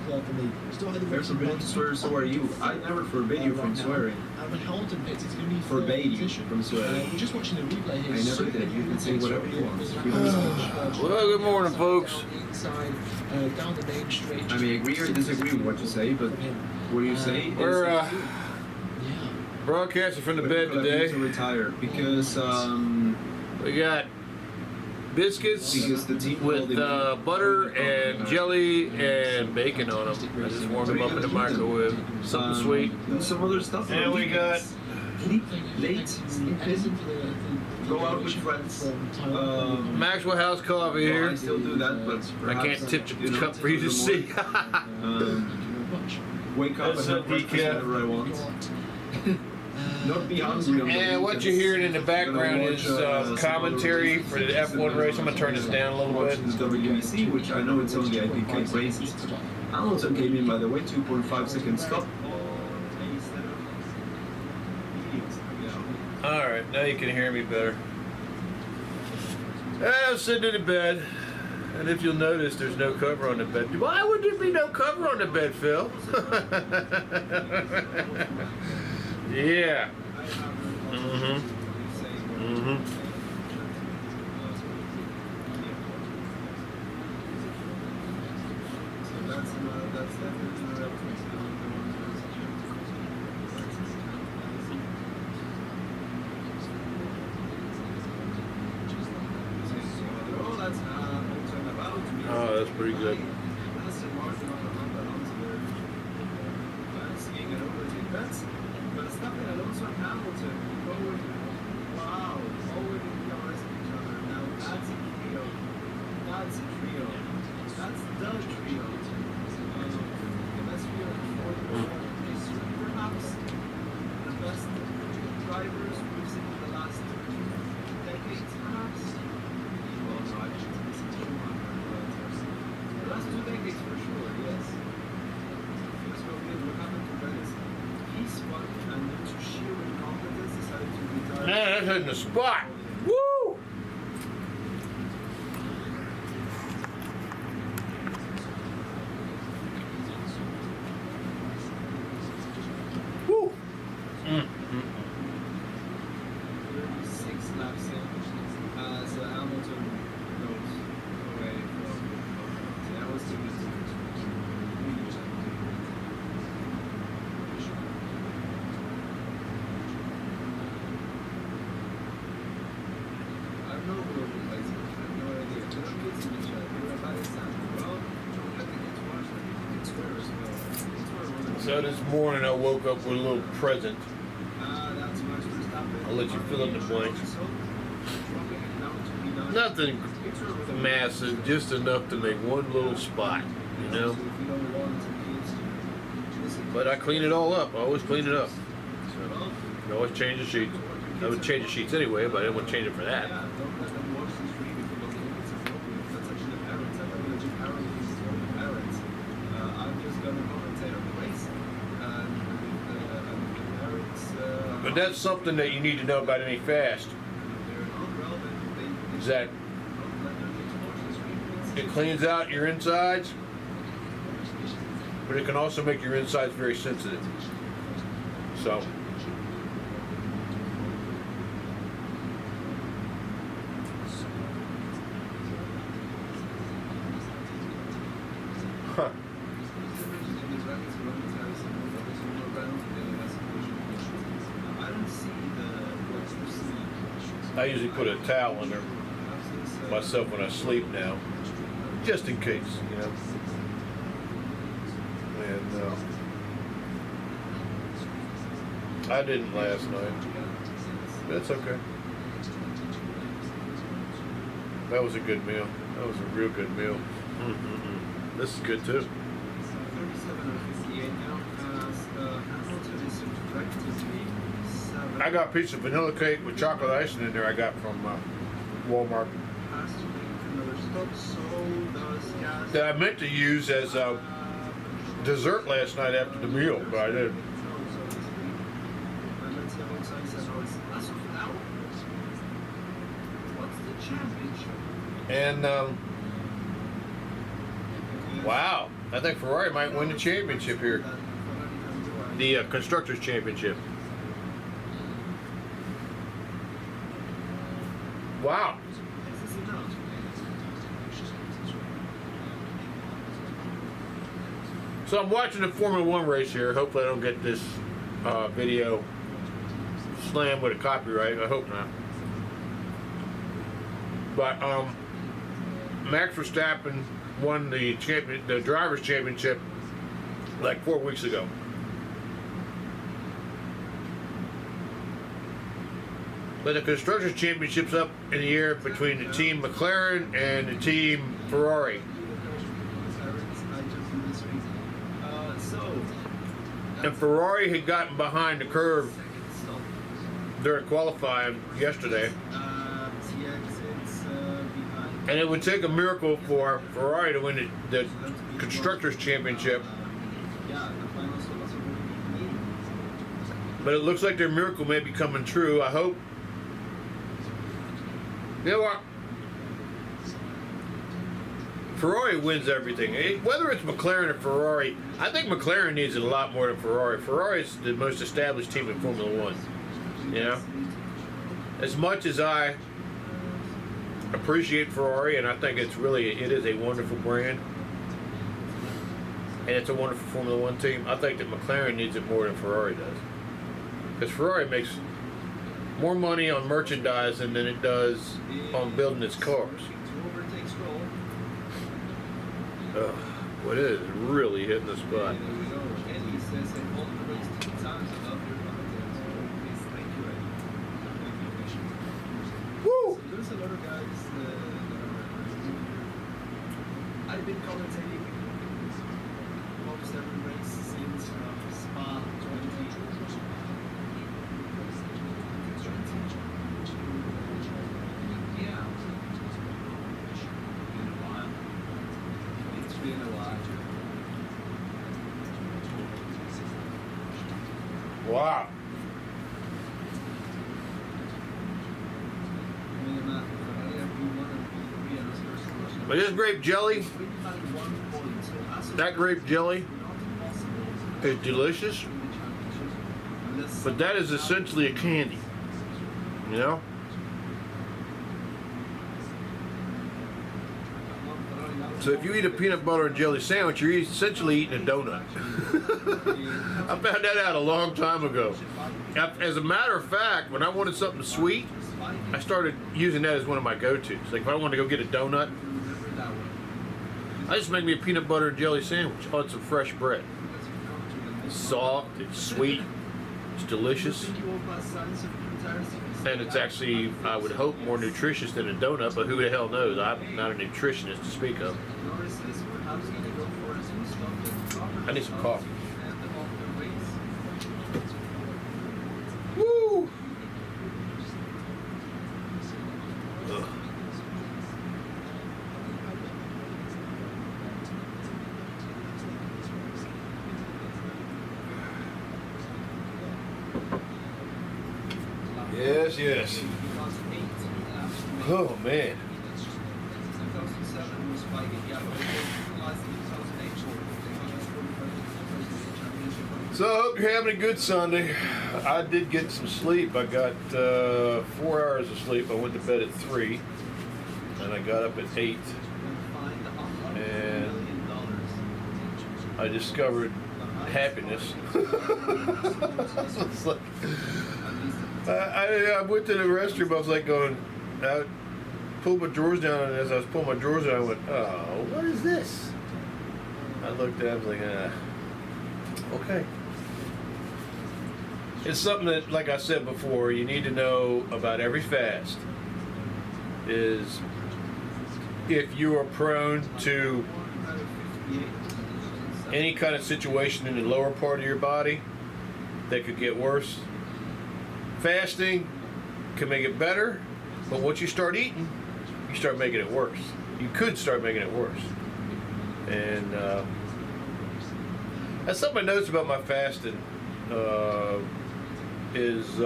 call for me. Still had the They're forbidden to swear, so are you. I never forbid you from swearing. When Hamilton picks, it's going to be Forbade you from swearing. We're just watching the replay here. I never did. You can say whatever you want. Well, good morning, folks. Down the main straight. I may agree or disagree with what you say, but what you say We're is broadcasting from the bed to today. retire because We got biscuits the team with butter and jelly and bacon on them. I just warmed them up in the microwave. Something sweet. and some other stuff. And we got sleep late, sleep in, go out with friends. Maxwell House coffee I here. still do that, but I can't tip the cup for you to see. Wake up That's and a have breakfast decaf. whenever I want. Not be hungry. And what you're hearing in the background is commentary for the F1 race. I'm going to turn this down a little bit. The WEC, which I know it's only, I think, 8 races. Hamilton came in, by the way, 2.5 seconds stop. Alright, now you can hear me better. I'm sitting in the bed, and if you'll notice, there's no cover on the bed. Why would there be no cover on the bed, Phil? Yeah. Oh, that's pretty good. Man, that's hitting the spot. Woo! Woo! 6 laps in as Hamilton goes away from. That was too good. So this morning I woke up with a little present. I'll let you fill in the blanks. Nothing massive, just enough to make one little spot, you know. But I clean it all up. I always clean it up. So I always change the sheets. I would change the sheets anyway, but I didn't want to change it for that. But that's something that you need to know about any fast. Is that it cleans out your insides, but it can also make your insides very sensitive. So. Huh. I usually put a towel under myself when I sleep now, just in case, you know. And I didn't last night. That's okay. That was a good meal. That was a real good meal. This is good too. I got a piece of vanilla cake with chocolate icing in there I got from Walmart. That I meant to use as dessert last night after the meal, but I didn't. And wow, I think Ferrari might win the championship here. The Constructors' Championship. Wow. So I'm watching the Formula One race here. Hopefully I don't get this video slammed with a copyright. I hope not. But Max Verstappen won the Drivers' Championship like 4 weeks ago. But the Constructors' Championship's up in the air between the team McLaren and the team Ferrari. And Ferrari had gotten behind the curve during qualifying yesterday. And it would take a miracle for Ferrari to win the Constructors' Championship. But it looks like their miracle may be coming true. I hope. You know what? Ferrari wins everything. Whether it's McLaren or Ferrari, I think McLaren needs it a lot more than Ferrari. Ferrari is the most established team in Formula One. You know? As much as I appreciate Ferrari, and I think it is a wonderful brand, and it's a wonderful Formula One team, I think that McLaren needs it more than Ferrari does. Because Ferrari makes more money on merchandising than it does on building its cars. What is really hitting the spot? Woo! There's a lot of guys I've been commentating almost every race since Spa 20. Yeah. It's been a while. Wow. But this grape jelly, that grape jelly is delicious, but that is essentially a candy, you know? So if you eat a peanut butter and jelly sandwich, you're essentially eating a donut. I found that out a long time ago. As a matter of fact, when I wanted something sweet, I started using that as one of my go-tos. Like if I wanted to go get a donut, I just make me a peanut butter and jelly sandwich on some fresh bread. It's soft, it's sweet, it's delicious, and it's actually, I would hope, more nutritious than a donut, but who the hell knows? I'm not a nutritionist to speak of. I need some coffee. Woo! Ugh. Yes, yes. Oh, man. So I hope you're having a good Sunday. I did get some sleep. I got 4 hours of sleep. I went to bed at 3, and I got up at 8. And I discovered happiness. It's like, I went to the restroom. I was like going, I pulled my drawers down, and as I was pulling my drawers down, I went, oh, what is this? I looked at it, I was like, okay. It's something that, like I said before, you need to know about every fast. Is if you are prone to any kind of situation in the lower part of your body that could get worse, fasting can make it better, but once you start eating, you start making it worse. You could start making it worse. And that's something I noticed about my fasting is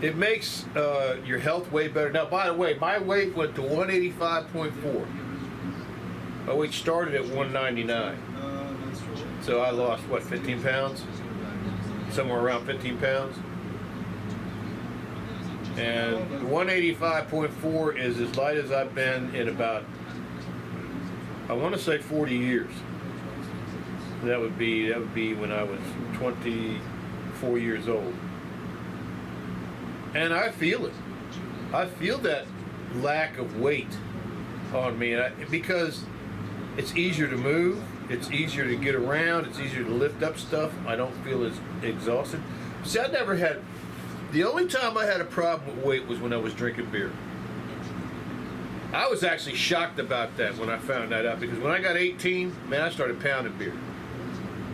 it makes your health way better. Now, by the way, my weight went to 185.4. My weight started at 199. So I lost, what, 15 pounds? Somewhere around 15 pounds. And 185.4 is as light as I've been in about, I want to say 40 years. That would be when I was 24 years old. And I feel it. I feel that lack of weight on me, because it's easier to move, it's easier to get around, it's easier to lift up stuff. I don't feel as exhausted. See, I never had, the only time I had a problem with weight was when I was drinking beer. I was actually shocked about that when I found that out, because when I got 18, man, I started pounding beer.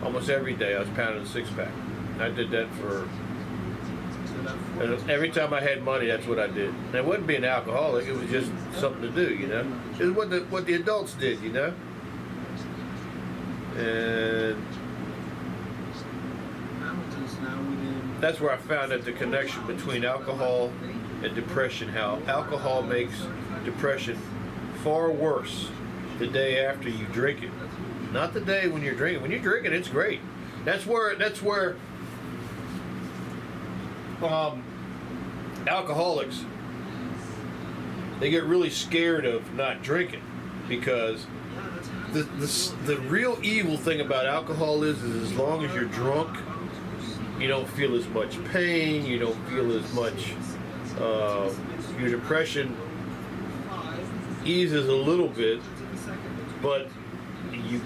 Almost every day I was pounding a six-pack. I did that for, every time I had money, that's what I did. And it wasn't being an alcoholic, it was just something to do, you know? It was what the adults did, you know? And that's where I found out the connection between alcohol and depression, how alcohol makes depression far worse the day after you drink it. Not the day when you're drinking. When you're drinking, it's great. That's where alcoholics, they get really scared of not drinking, because the real evil thing about alcohol is as long as you're drunk, you don't feel as much pain, you don't feel as much, your depression eases a little bit, but you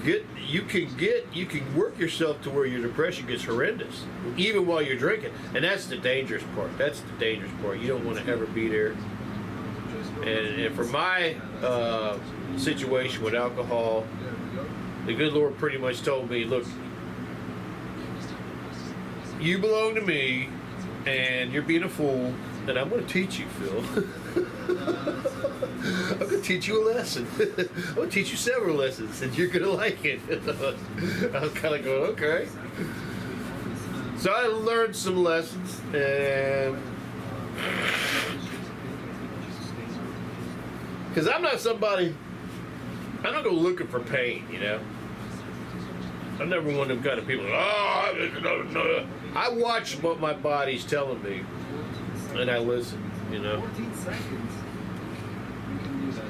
can work yourself to where your depression gets horrendous, even while you're drinking. And that's the dangerous part. That's the dangerous part. You don't want to ever be there. And for my situation with alcohol, the good Lord pretty much told me, look, you belong to me, and you're being a fool, and I'm going to teach you, Phil. I'm going to teach you a lesson. I'm going to teach you several lessons, and you're going to like it. I was kind of going, okay. So I learned some lessons, and because I'm not somebody, I don't go looking for pain, you know. I'm never one of them kind of people, no. I watch what my body's telling me, and I listen, you know. 14 seconds. We can do that.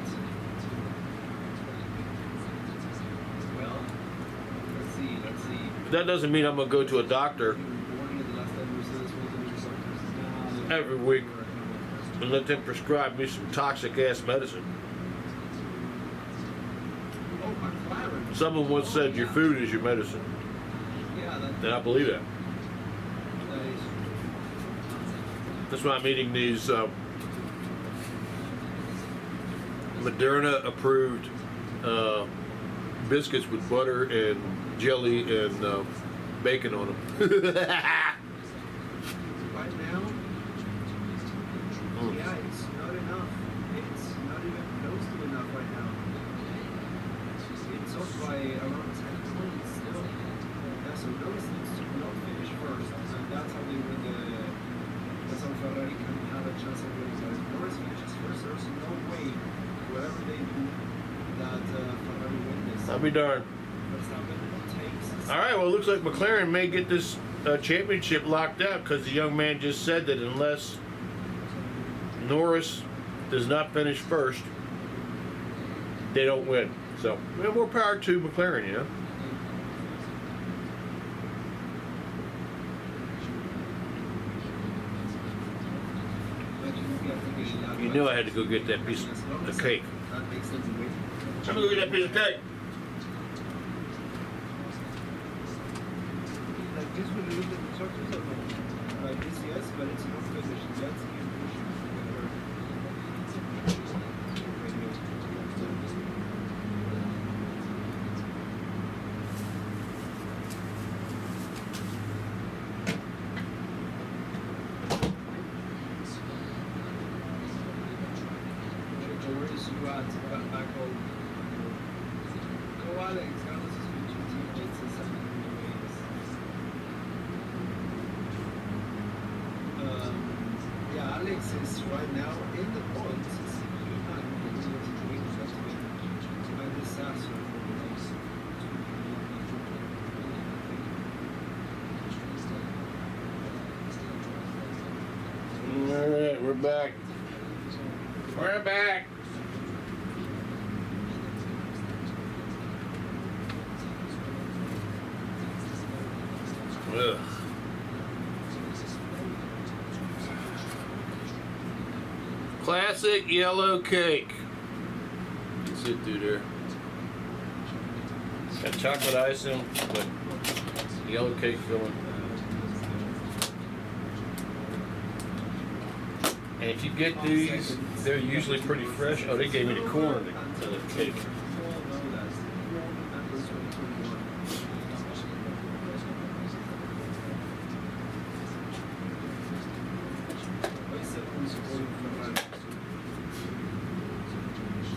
Well, let's see. That doesn't mean I'm going to go to a doctor every week and let them prescribe me some toxic ass medicine. Someone once said your food is your medicine, and I believe that. That's why I'm eating these Moderna approved biscuits with butter and jelly and bacon on them. Right now, yeah, it's not enough. It's not even close to enough right now. It's off by around 10 points still. Yeah, so Norris needs to not finish first, and that's how they win that's how Ferrari can have a chance of winning. But if Norris finishes first, there's no way, whatever they do, that Ferrari win this. I'll be darned. All right, well, it looks like McLaren may get this championship locked out, because the young man just said that unless Norris does not finish first, they don't win. So, well, more power to McLaren, you know. You knew I had to go get that piece of cake. I'm gonna go get that piece of cake. Like this when you look at the structures of it, like this, yes, but it's not finished. That's back home. Go Alex, how was this with your teammates in some ways? Yeah, Alex is right now in the points. He's behind. He's a disaster. back. We're back. Ugh. Classic yellow cake. You can sit through there. Got chocolate icing, but yellow cake filling. And if you get these, they're usually pretty fresh. Oh, they gave me the corn to the cake.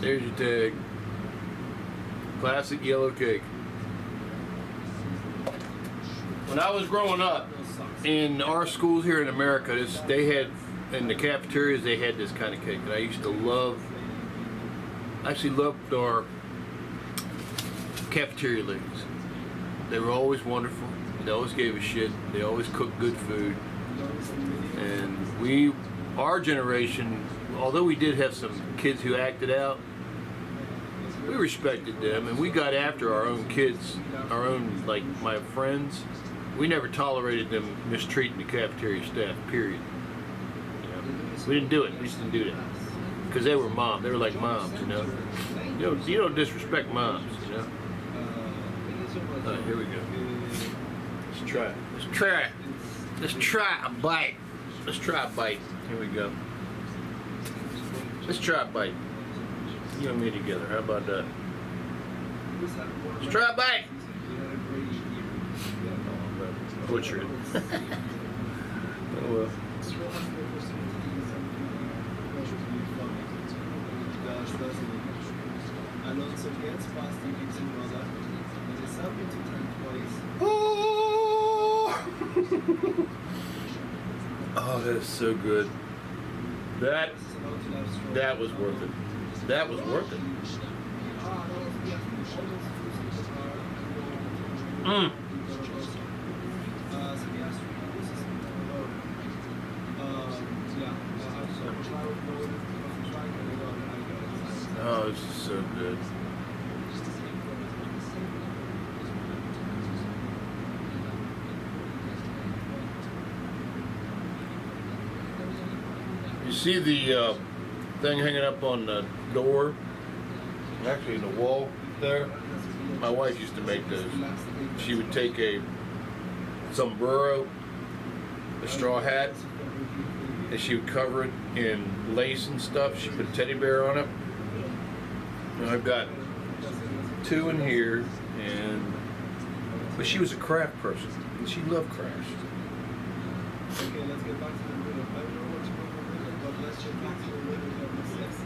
There's your tag. Classic yellow cake. When I was growing up, in our schools here in America, they had, in the cafeterias, they had this kind of cake. And I used to love, I actually loved our cafeteria ladies. They were always wonderful. They always gave a shit. They always cooked good food. And our generation, although we did have some kids who acted out, we respected them, and we got after our own kids, our own, like my friends. We never tolerated them mistreating the cafeteria staff, period. You know? We didn't do it. We just didn't do that. Because they were moms. They were like moms, you know. You don't disrespect moms, you know. All right, here we go. Let's try it. Let's try a bite. Let's try a bite. Here we go. Let's try a bite. You and me together. How about that? Let's try a bite. Butcher it. Oh well. Oh, that is so good. That was worth it. That was worth it. Mm. Oh, this is so good. You see the thing hanging up on the door, actually in the wall there? My wife used to make those. She would take a sombrero, a straw hat, and she would cover it in lace and stuff. She put a teddy bear on it. And I've got two in here, but she was a craft person, and she loved crafts. Okay, let's get back to the middle. I don't know what you want to do, but let's get back to the middle of the steps.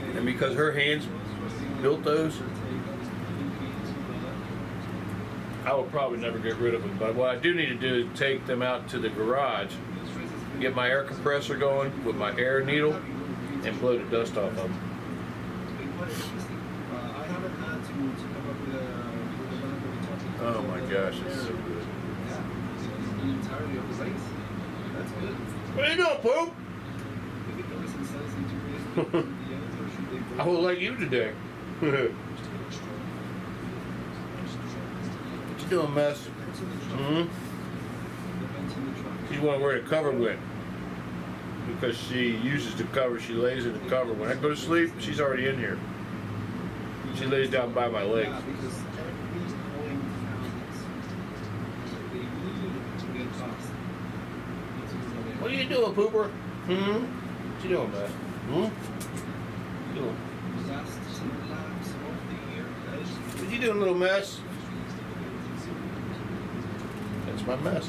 Okay. And because her hands built those, I will probably never get rid of them. But what I do need to do is take them out to the garage, get my air compressor going with my air needle, and blow the dust off of them. I haven't had to come up with a Oh my gosh, it's so good. Yeah, the entirety of the race. That's good. What are you doing, Poop? If it goes in sense into race, the ends, or should they go? I will like you today. What you doing, mess? Mm-hmm. She's want to wear the cover with, because she uses the cover. She lays in the cover. When I go to sleep, she's already in here. She lays down by my legs. Yeah, because every point counts. They need to get past. What are you doing, Pooper? Hmm? What you doing, man? Hmm? What you doing? Last 10 laps of the year. What you doing, little mess? That's my mess.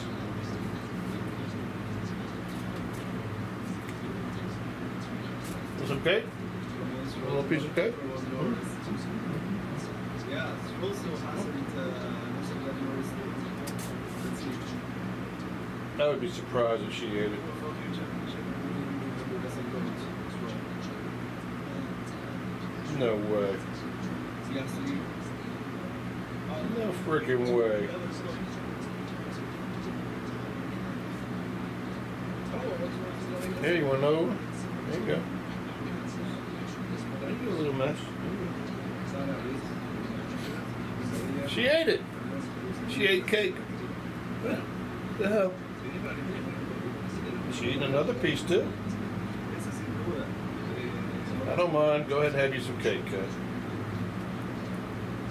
Is it okay? A little piece of cake? Yeah, she also hasn't let's see. I would be surprised if she ate it. No way. No freaking way. Here, you want another one? There you go. There you go, little mess. She ate it. She ate cake. What the hell? She ate another piece too. I don't mind. Go ahead and have you some cake, guys.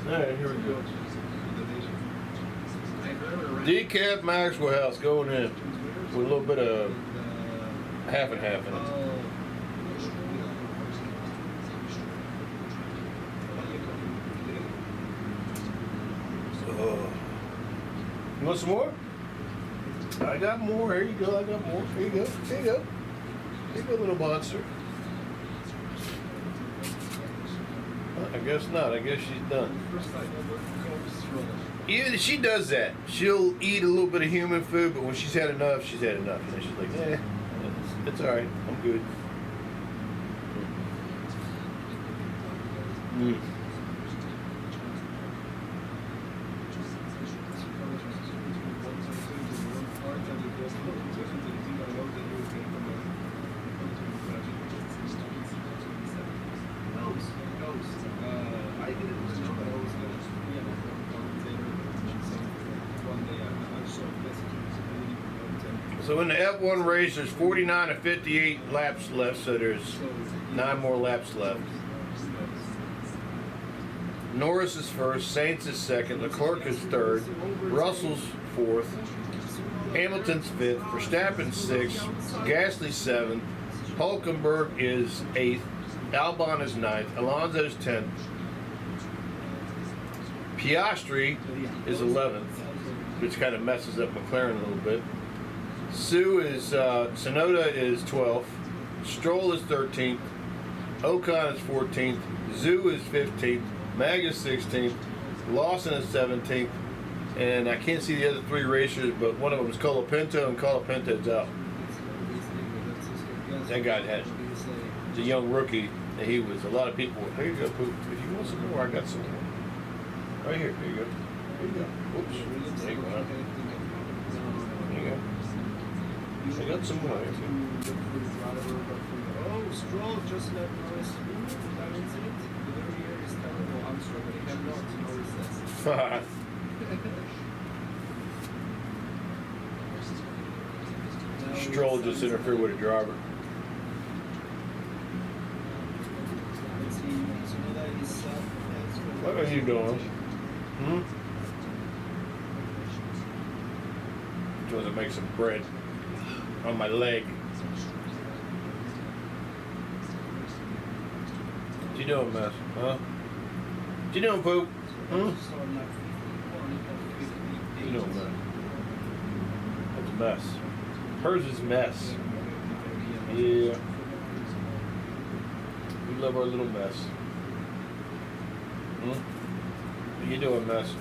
Alright, here we go. Decaf Maxwell House going in with a little bit of half and half in it. You want some more? I got more. Here you go. I got more. Here you go. Here you go. Here you go, little monster. I guess not. I guess she's done. Yeah, she does that. She'll eat a little bit of human food, but when she's had enough, she's had enough. And she's like, it's all right. I'm good. Mm. So in the F1 race, there's 49 to 58 laps left, so there's 9 more laps left. Norris is first, Sainz is second, Leclerc is third, Russell's fourth, Hamilton's fifth, Verstappen's sixth, Gasly seventh, Hulkenberg is eighth, Albon is ninth, Alonso's 10th, Piastri is 11th, which kind of messes up McLaren a little bit. Tsunoda is 12th, Stroll is 13th, Ocon is 14th, Zhu is 15th, Mag is 16th, Lawson is 17th, and I can't see the other 3 racers, but one of them is Colapinto, and Colapinto's out. That guy had the young rookie, and he was a lot of people. Here you go, Poop. If you want some more, I got some more. Right here. Here you go. Here you go. Oops. There you go. There you go. I got some more. Oh, Stroll just left Norris. That incident. The very year is terrible. I'm struggling. I'm not Norris. Stroll just interfered with a driver. What are you doing? Trying to make some bread on my leg. What you doing, mess? Huh? What you doing, Poop? What you doing, man? That's a mess. Hers is a mess. Yeah. We love our little mess. What you doing, mess?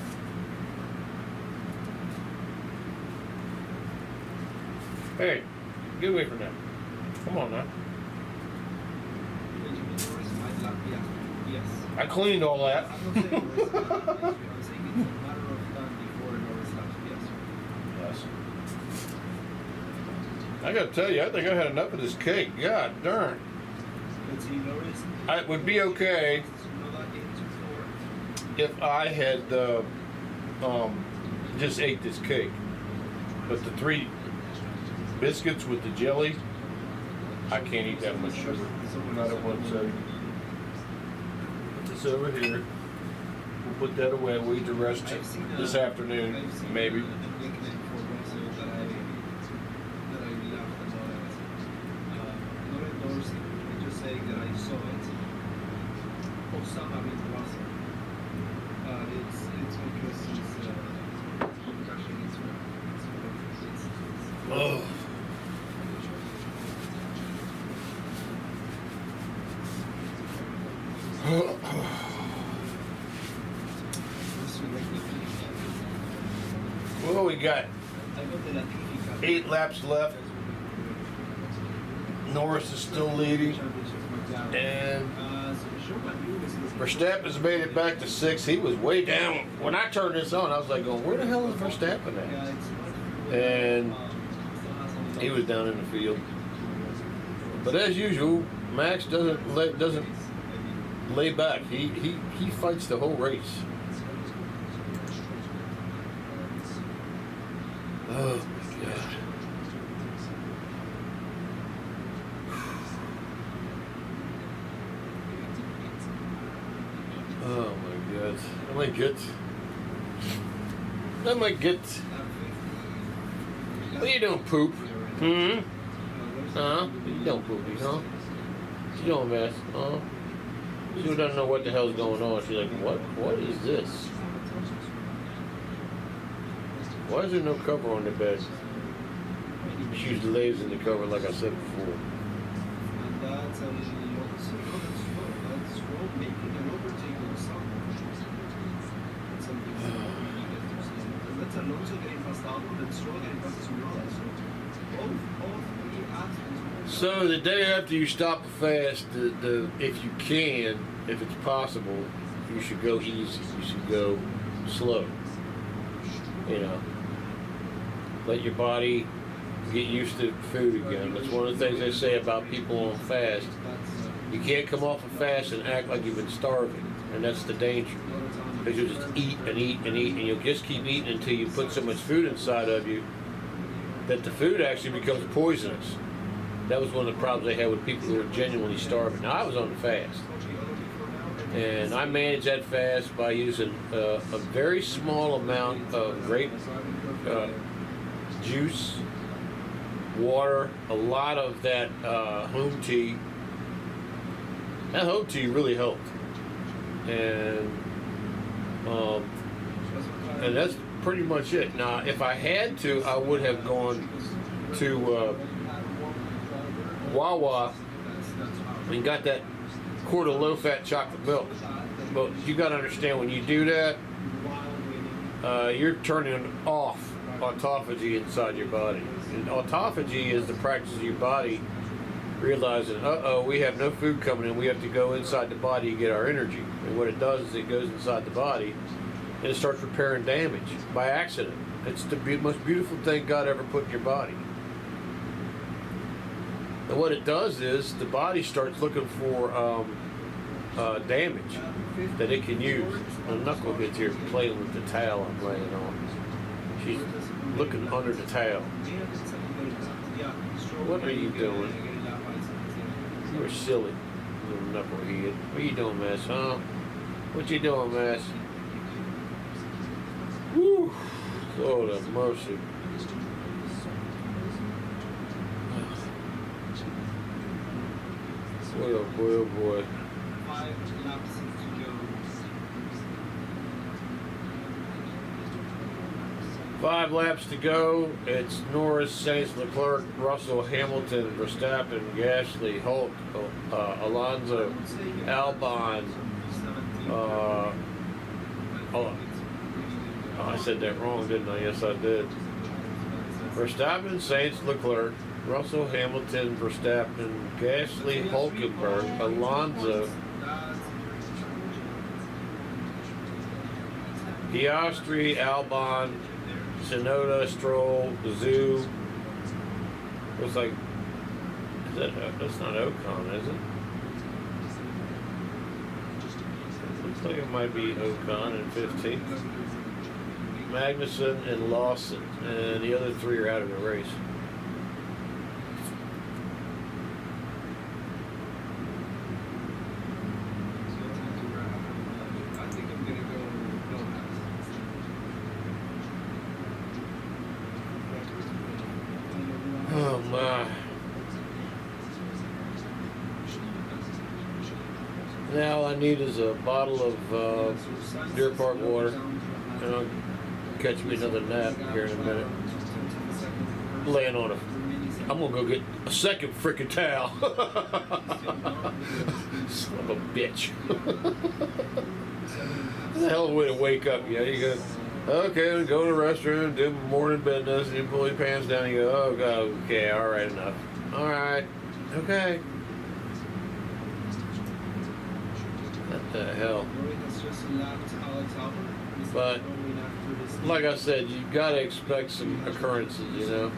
Hey, get away from that. Come on now. I cleaned all that. Yes. I gotta tell you, I think I had enough of this cake. God darn. It would be okay if I had just ate this cake, but the 3 biscuits with the jelly, I can't eat that much sugar. Not at once. Put this over here. We'll put that away. We'll eat the rest this afternoon, maybe. Oh. Well, we got 8 laps left. Norris is still leading, and Verstappen's made it back to 6th. He was way down. When I turned this on, I was like, "Oh, where the hell is Verstappen at?" And He was down in the field. But as usual, Max doesn't lay back. He fights the whole race. Oh my God. Oh my God. I might get. What are you doing, poop? Huh? What you doing, poopy, huh? What you doing, mess? Huh? She doesn't know what the hell's going on. She's like, what is this? Why is there no cover on the bed? She usually lays in the cover like I said before. So the day after you stop a fast, if you can, if it's possible, you should go easy. You should go slow. You know, let your body get used to food again. That's one of the things they say about people on fast. You can't come off a fast and act like you've been starving, and that's the danger. Because you'll just eat and eat and eat, and you'll just keep eating until you put so much food inside of you that the food actually becomes poisonous. That was one of the problems they had with people who were genuinely starving. Now, I was on the fast, and I managed that fast by using a very small amount of grape juice, water, a lot of that home tea. That home tea really helped, and that's pretty much it. Now, if I had to, I would have gone to Wawa and got that quart of low-fat chocolate milk. But you got to understand, when you do that, you're turning off autophagy inside your body. And autophagy is the practice of your body realizing, we have no food coming in, we have to go inside the body to get our energy. And what it does is it goes inside the body and it starts repairing damage by accident. It's the most beautiful thing God ever put in your body. And what it does is the body starts looking for damage that it can use. The knucklehead's here playing with the towel I'm laying on. She's looking under the towel. What are you doing? You're silly, little knucklehead. What are you doing, Miss? Huh? What you doing, Miss? Woo! Lord have mercy. Boy, oh boy, oh boy. 5 laps to go. 5 laps to go. It's Norris, Sainz, Leclerc, Russell, Hamilton, Verstappen, Gasly, Hulk, Alonso, Albon. I said that wrong, didn't I? Yes, I did. Verstappen, Sainz, Leclerc, Russell, Hamilton, Verstappen, Gasly, Hulkenberg, Alonso, Piastri, Albon, Tsunoda, Stroll, Zoo. Looks like that's not Ocon, is it? Looks like it might be Ocon in 15th. Magnussen and Lawson, and the other 3 are out of the race. Oh my. Now all I need is a bottle of Deer Park water, and I'll catch me another nap here in a minute. Laying on it. I'm gonna go get a second frickin' towel. Son of a bitch. The hell of a way to wake up, you know? You go, okay, go to the restroom, do morning business, and you pull your pants down, and you go, oh god, okay, alright, enough. Alright, okay. What the hell? But like I said, you gotta expect some occurrences, you know.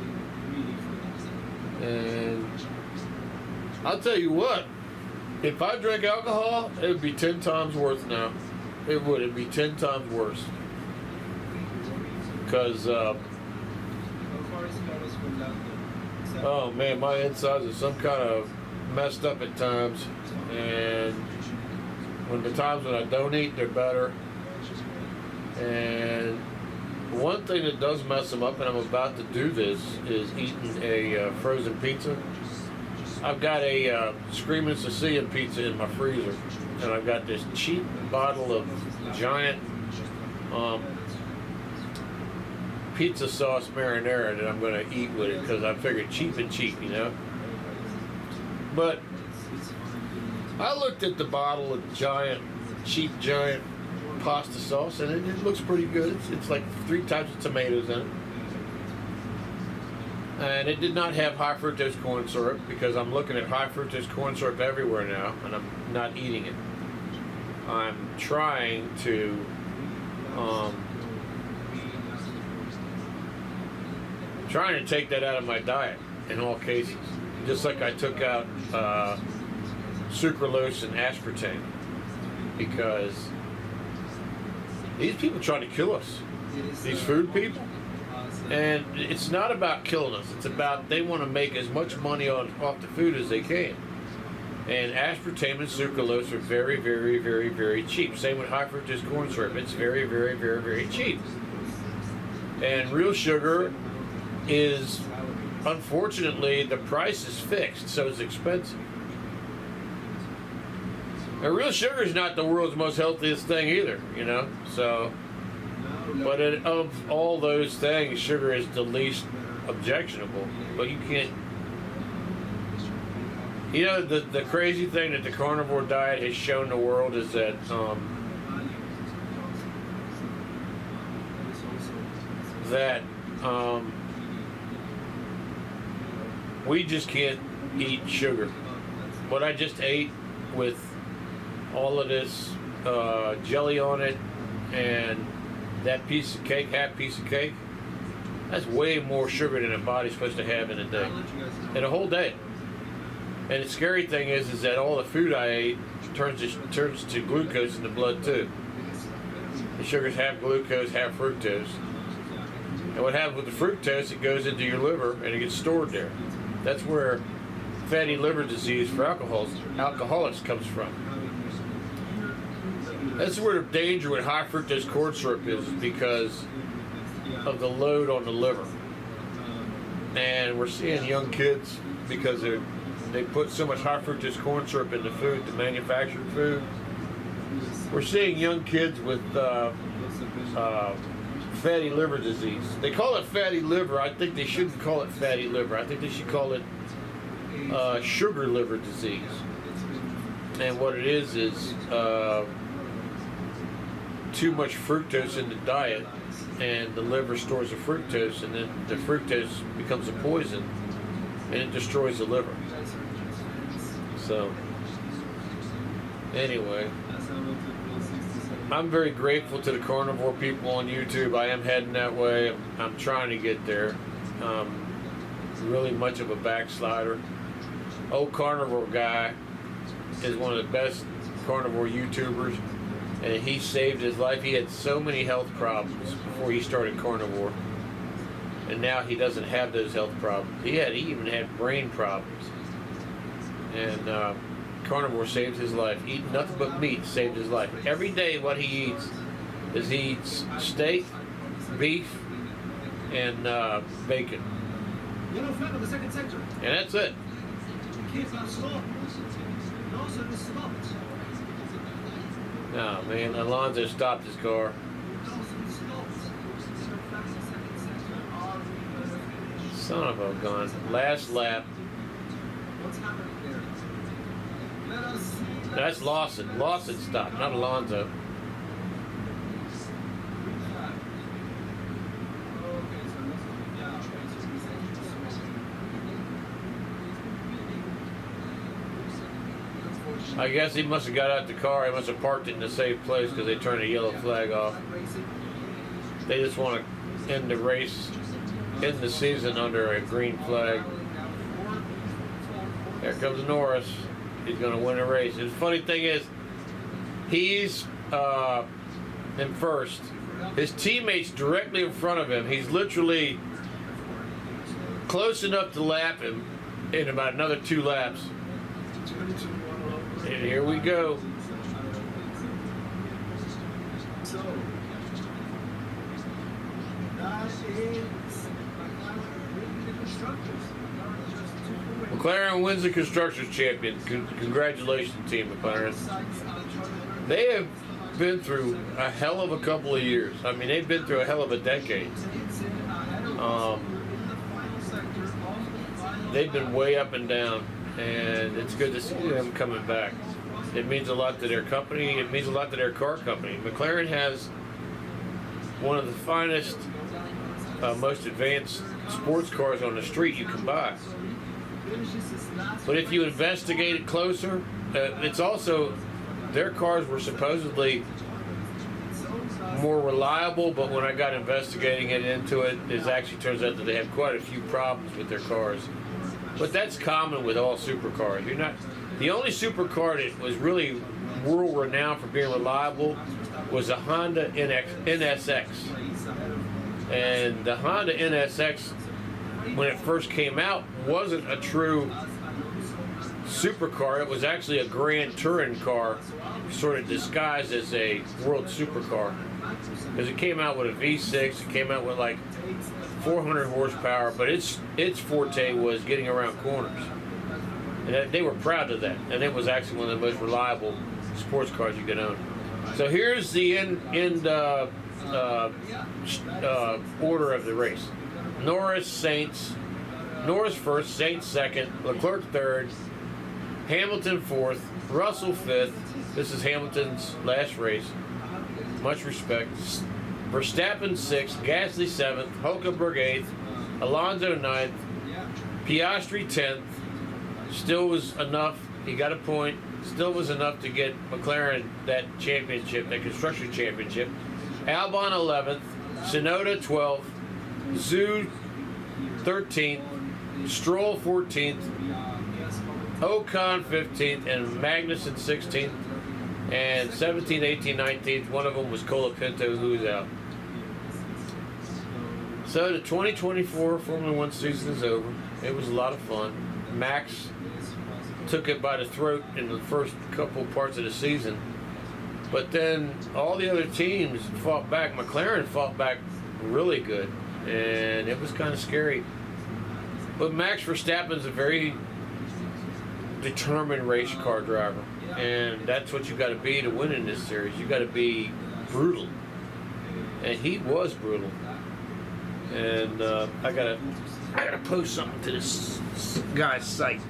And I'll tell you what, if I drank alcohol, it would be 10 times worse now. It would. It'd be 10 times worse. Because, oh man, my insides are some kind of messed up at times. And when the times when I don't eat, they're better. And one thing that does mess them up, and I'm about to do this, is eating a frozen pizza. I've got a Screaming Sicilian pizza in my freezer, and I've got this cheap bottle of giant pizza sauce marinara that I'm going to eat with it, because I figured cheap and cheap, you know. But I looked at the bottle of cheap giant pasta sauce, and it looks pretty good. It's like 3 types of tomatoes in it. And it did not have high fructose corn syrup, because I'm looking at high fructose corn syrup everywhere now, and I'm not eating it. I'm trying to take that out of my diet in all cases. Just like I took out sucralose and aspartame, because these people trying to kill us, these food people. And it's not about killing us. It's about they want to make as much money off the food as they can. And aspartame and sucralose are very, very, very, very cheap. Same with high fructose corn syrup. It's very, very, very, very cheap. And real sugar is, unfortunately, the price is fixed, so it's expensive. And real sugar is not the world's most healthiest thing either, you know. So, but of all those things, sugar is the least objectionable. But you can't. You know, the crazy thing that the carnivore diet has shown the world is that we just can't eat sugar. What I just ate with all of this jelly on it and that piece of cake, half piece of cake, that's way more sugar than a body's supposed to have in a day, in a whole day. And the scary thing is that all the food I ate turns to glucose in the blood too. The sugar's half glucose, half fructose. And what happens with the fructose, it goes into your liver and it gets stored there. That's where fatty liver disease for alcoholics comes from. That's where the danger with high fructose corn syrup is because of the load on the liver. And we're seeing young kids, because they put so much high fructose corn syrup in the food, the manufactured food. We're seeing young kids with fatty liver disease. They call it fatty liver. I think they shouldn't call it fatty liver. I think they should call it sugar liver disease. And what it is too much fructose in the diet, and the liver stores the fructose, and then the fructose becomes a poison, and it destroys the liver. So, anyway, I'm very grateful to the carnivore people on YouTube. I am heading that way. I'm trying to get there. Really much of a backslider. Old Carnivore Guy is one of the best carnivore YouTubers, and he saved his life. He had so many health problems before he started carnivore, and now he doesn't have those health problems. He even had brain problems, and carnivore saved his life. Eating nothing but meat saved his life. Every day what he eats is he eats steak, beef, and bacon. Yellow flag on the second sector. And that's it. Kids are stopped. Also is stopped. Oh man, Alonzo stopped his car. Son of a gun. Last lap. What's happening there? Let us see. That's Lawson. Lawson stopped, not Alonzo. I guess he must have got out the car. He must have parked it in a safe place because they turned the yellow flag off. They just want to end the race, end the season under a green flag. There comes Norris. He's going to win a race. And the funny thing is, he's in first. His teammate's directly in front of him. He's literally close enough to lap him in about another 2 laps. And here we go. So, that is McLaren wins the Constructors' Champion. Congratulations, Team McLaren. They have been through a hell of a couple of years. I mean, they've been through a hell of a decade. They've been way up and down, and it's good to see them coming back. It means a lot to their company. It means a lot to their car company. McLaren has one of the finest, most advanced sports cars on the street you can buy. But if you investigate it closer, it's also, their cars were supposedly more reliable, but when I got investigating it into it, it actually turns out that they have quite a few problems with their cars. But that's common with all supercars. You're not, the only supercar that was really world renowned for being reliable was a Honda NSX. And the Honda NSX, when it first came out, wasn't a true supercar. It was actually a Grand Touring car, sort of disguised as a world supercar. Because it came out with a V6, it came out with like 400 horsepower, but its forte was getting around corners. And they were proud of that. And it was actually one of the most reliable sports cars you could own. So here's the end order of the race. Norris, Saints. Norris first, Saints second, Leclerc third, Hamilton fourth, Russell fifth. This is Hamilton's last race. Much respect. Verstappen sixth, Gasly seventh, Hulkenberg eighth, Alonso ninth, Piastri 10th. Still was enough. He got a point. Still was enough to get McLaren that championship, that construction championship. Albon 11th, Tsunoda 12th, Zhu 13th, Stroll 14th, Ocon 15th, and Magnussen 16th, and 17th, 18th, 19th. One of them was Colapinto, who was out. So the 2024 Formula One season is over. It was a lot of fun. Max took it by the throat in the first couple parts of the season. But then all the other teams fought back. McLaren fought back really good, and it was kind of scary. But Max Verstappen's a very determined race car driver, and that's what you got to be to win in this series. You got to be brutal, and he was brutal. And I gotta post something to this guy's site.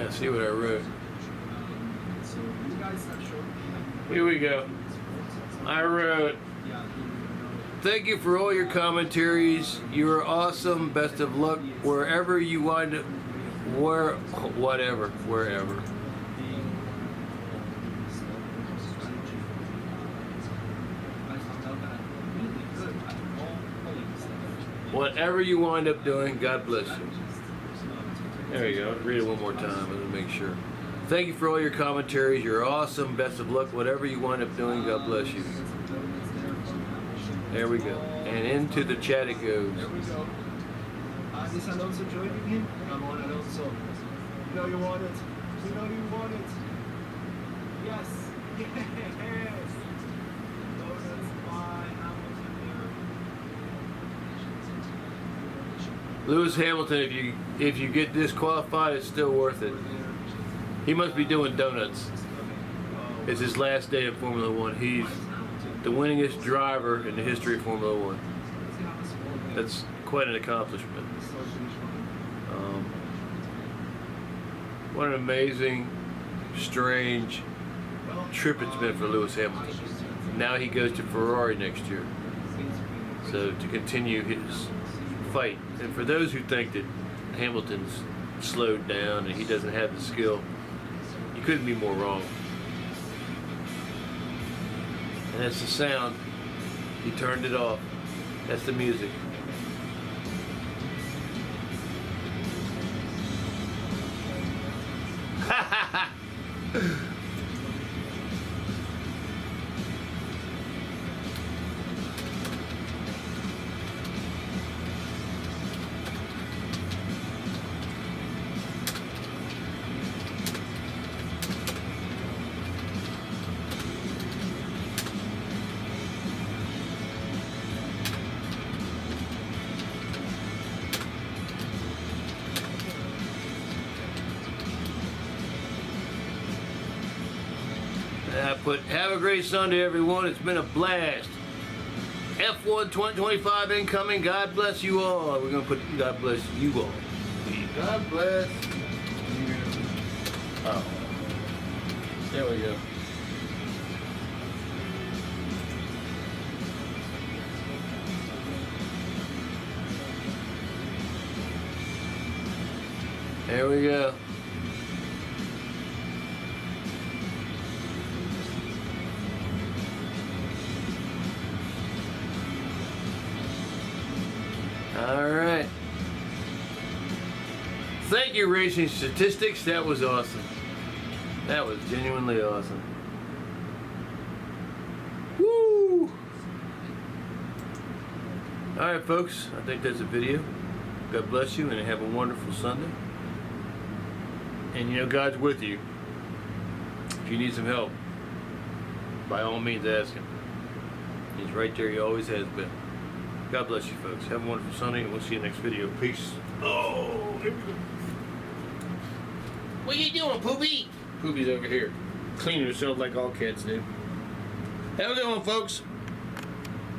See what I wrote. Here we go. I wrote, thank you for all your commentaries. You are awesome. Best of luck wherever you wind up. Wherever. Whatever you wind up doing, God bless you. There you go. Read it one more time. Let me make sure. Thank you for all your commentaries. You're awesome. Best of luck. Whatever you wind up doing, God bless you. There we go. And into the chat it goes. Is Alonso joining him? Come on, Alonso. You know you want it. You know you want it. Yes. Yes. Oh, that's fine. Lewis Hamilton, if you get disqualified, it's still worth it. He must be doing donuts. It's his last day of Formula One. He's the winningest driver in the history of Formula One. That's quite an accomplishment. What an amazing, strange trip it's been for Lewis Hamilton. Now he goes to Ferrari next year. So to continue his fight. And for those who think that Hamilton's slowed down and he doesn't have the skill, you couldn't be more wrong. And that's the sound. He turned it off. That's the music. Have a great Sunday, everyone. It's been a blast. F1 2025 incoming. God bless you all. We're going to put God bless you all. God bless you. Oh. There we go. There we go. All right. Thank you, Racing Statistics. That was awesome. That was genuinely awesome. Woo! All right, folks. I think that's a video. God bless you, and have a wonderful Sunday. And you know God's with you. If you need some help, by all means ask Him. He's right there. He always has been. God bless you, folks. Have a wonderful Sunday, and we'll see you next video. Peace. Oh, what are you doing, Poopy? Poopy's over here, cleaning herself like all cats do. Have a good one, folks.